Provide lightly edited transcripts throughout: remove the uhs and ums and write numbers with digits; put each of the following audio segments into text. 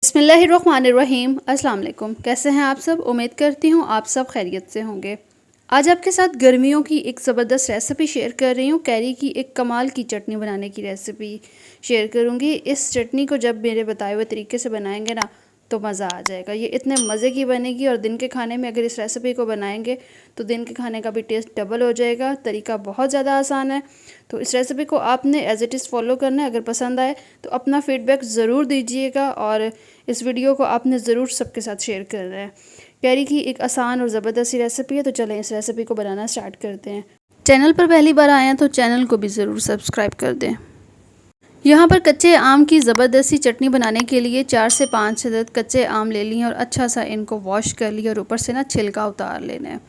बिस्मिल्लाहिर्रहमानिर्रहीम। अस्सलाम वालेकुम। कैसे हैं आप सब? उम्मीद करती हूँ आप सब खैरियत से होंगे। आज आपके साथ गर्मियों की एक ज़बरदस्त रेसिपी शेयर कर रही हूँ। कैरी की एक कमाल की चटनी बनाने की रेसिपी शेयर करूँगी। इस चटनी को जब मेरे बताए हुए तरीके से बनाएंगे ना तो मज़ा आ जाएगा। ये इतने मज़े की बनेगी और दिन के खाने में अगर इस रेसिपी को बनाएंगे तो दिन के खाने का भी टेस्ट डबल हो जाएगा। तरीका बहुत ज़्यादा आसान है, तो इस रेसिपी को आपने एज़ इट इज़ फॉलो करना है। अगर पसंद आए तो अपना फ़ीडबैक ज़रूर दीजिएगा और इस वीडियो को आपने ज़रूर सबके साथ शेयर करना है। कैरी की एक आसान और ज़बरदस्त सी रेसिपी है, तो चलें इस रेसिपी को बनाना स्टार्ट करते हैं। चैनल पर पहली बार आए हैं तो चैनल को भी ज़रूर सब्सक्राइब कर दें। यहाँ पर कच्चे आम की ज़बरदस्त सी चटनी बनाने के लिए 4 से 5 अदद कच्चे आम ले लिए और अच्छा सा इनको वॉश कर लिया और ऊपर से ना छिलका उतार लेना है।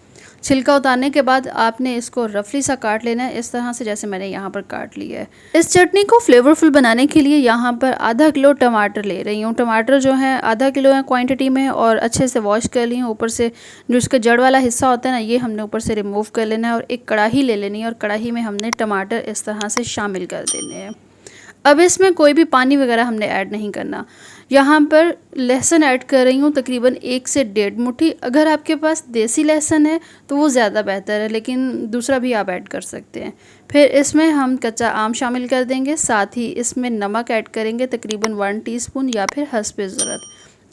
छिलका उतारने के बाद आपने इसको रफली सा काट लेना है, इस तरह से जैसे मैंने यहाँ पर काट लिया है। इस चटनी को फ्लेवरफुल बनाने के लिए यहाँ पर आधा किलो टमाटर ले रही हूँ। टमाटर जो है आधा किलो है क्वांटिटी में और अच्छे से वॉश कर ली हूँ। ऊपर से जो इसका जड़ वाला हिस्सा होता है ना, ये हमने ऊपर से रिमूव कर लेना है और एक कढ़ाई ले लेनी है और कढ़ाई में हमने टमाटर इस तरह से शामिल कर देने हैं। अब इसमें कोई भी पानी वगैरह हमने ऐड नहीं करना। यहाँ पर लहसुन ऐड कर रही हूँ तकरीबन 1 से 1.5 मुट्ठी। अगर आपके पास देसी लहसुन है तो वो ज़्यादा बेहतर है, लेकिन दूसरा भी आप ऐड कर सकते हैं। फिर इसमें हम कच्चा आम शामिल कर देंगे, साथ ही इसमें नमक ऐड करेंगे तकरीबन 1 टीस्पून या फिर हस्बे ज़रूरत।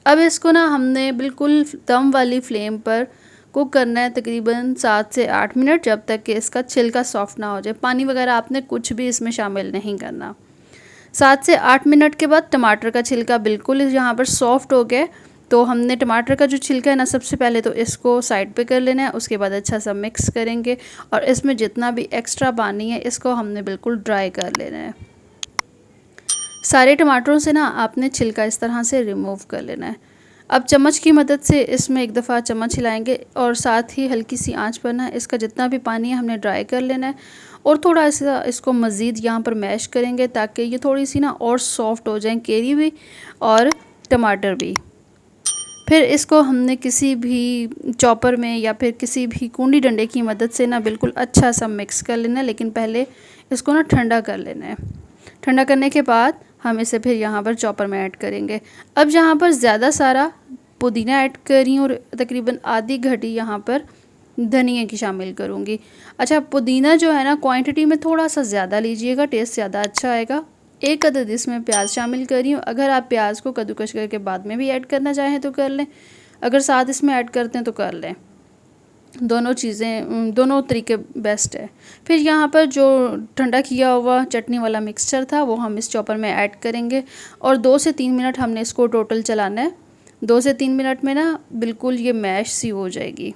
अब इसको ना हमने बिल्कुल दम वाली फ्लेम पर कुक करना है तकरीबन 7 से 8 मिनट, जब तक कि इसका छिलका सॉफ्ट ना हो जाए। पानी वगैरह आपने कुछ भी इसमें शामिल नहीं करना। 7 से 8 मिनट के बाद टमाटर का छिलका बिल्कुल यहाँ पर सॉफ्ट हो गया, तो हमने टमाटर का जो छिलका है ना, सबसे पहले तो इसको साइड पे कर लेना है। उसके बाद अच्छा सा मिक्स करेंगे और इसमें जितना भी एक्स्ट्रा पानी है इसको हमने बिल्कुल ड्राई कर लेना है। सारे टमाटरों से ना आपने छिलका इस तरह से रिमूव कर लेना है। अब चम्मच की मदद से इसमें एक दफ़ा चम्मच हिलाएंगे और साथ ही हल्की सी आंच पर ना इसका जितना भी पानी है हमने ड्राई कर लेना है और थोड़ा सा इसको मज़ीद यहाँ पर मैश करेंगे ताकि ये थोड़ी सी ना और सॉफ्ट हो जाए, कैरी भी और टमाटर भी। फिर इसको हमने किसी भी चॉपर में या फिर किसी भी कूंडी डंडे की मदद से ना बिल्कुल अच्छा सा मिक्स कर लेना है, लेकिन पहले इसको ना ठंडा कर लेना है। ठंडा करने के बाद हम इसे फिर यहाँ पर चॉपर में ऐड करेंगे। अब यहाँ पर ज़्यादा सारा पुदीना ऐड कर रही हूँ और तकरीबन आधी घटी यहाँ पर धनिया की शामिल करूँगी। अच्छा, पुदीना जो है ना क्वांटिटी में थोड़ा सा ज़्यादा लीजिएगा, टेस्ट ज़्यादा अच्छा आएगा। 1 अदद इसमें प्याज शामिल कर रही हूँ। अगर आप प्याज को कद्दूकस करके बाद में भी ऐड करना चाहें तो कर लें, अगर साथ इसमें ऐड करते हैं तो कर लें। दोनों चीज़ें, दोनों तरीके बेस्ट है। फिर यहाँ पर जो ठंडा किया हुआ चटनी वाला मिक्सचर था वो हम इस चॉपर में ऐड करेंगे और 2 से 3 मिनट हमने इसको टोटल चलाना है। 2 से 3 मिनट में ना बिल्कुल ये मैश सी हो जाएगी।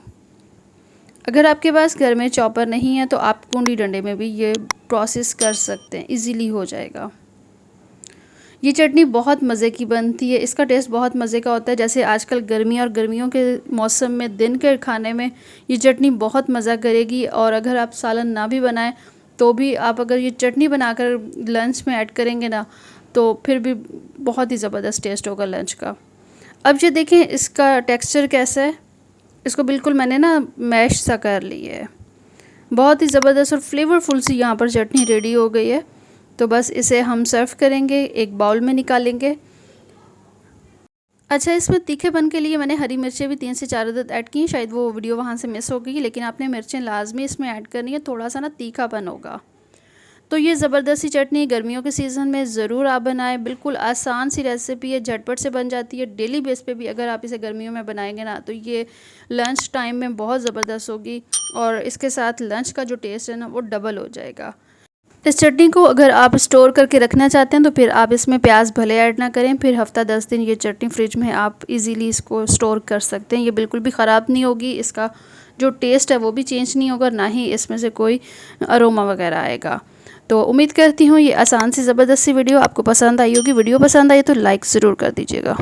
अगर आपके पास घर में चॉपर नहीं है तो आप कूंडी डंडे में भी ये प्रोसेस कर सकते हैं, इजीली हो जाएगा। ये चटनी बहुत मज़े की बनती है, इसका टेस्ट बहुत मज़े का होता है। जैसे आजकल गर्मी और गर्मियों के मौसम में दिन के खाने में ये चटनी बहुत मज़ा करेगी। और अगर आप सालन ना भी बनाएं तो भी आप अगर ये चटनी बनाकर लंच में ऐड करेंगे ना तो फिर भी बहुत ही ज़बरदस्त टेस्ट होगा लंच का। अब ये देखें इसका टेक्स्चर कैसा है, इसको बिल्कुल मैंने ना मैश सा कर लिया है। बहुत ही ज़बरदस्त और फ्लेवरफुल सी यहाँ पर चटनी रेडी हो गई है। तो बस इसे हम सर्व करेंगे, एक बाउल में निकालेंगे। अच्छा, इसमें तीखेपन के लिए मैंने हरी मिर्चें भी 3 से 4 अदद ऐड की, शायद वो वीडियो वहाँ से मिस हो गई, लेकिन आपने मिर्चें लाजमी इसमें ऐड करनी है, थोड़ा सा ना तीखापन होगा। तो ये ज़बरदस्त सी चटनी गर्मियों के सीज़न में ज़रूर आप बनाएं। बिल्कुल आसान सी रेसिपी है, झटपट से बन जाती है। डेली बेस पे भी अगर आप इसे गर्मियों में बनाएंगे ना तो ये लंच टाइम में बहुत ज़बरदस्त होगी और इसके साथ लंच का जो टेस्ट है ना वो डबल हो जाएगा। इस चटनी को अगर आप स्टोर करके रखना चाहते हैं तो फिर आप इसमें प्याज भले ऐड ना करें, फिर हफ्ता 10 दिन ये चटनी फ्रिज में आप इजीली इसको स्टोर कर सकते हैं। ये बिल्कुल भी ख़राब नहीं होगी, इसका जो टेस्ट है वो भी चेंज नहीं होगा, ना ही इसमें से कोई अरोमा वगैरह आएगा। तो उम्मीद करती हूँ ये आसान सी ज़बरदस्त सी वीडियो आपको पसंद आई होगी। वीडियो पसंद आई तो लाइक ज़रूर कर दीजिएगा।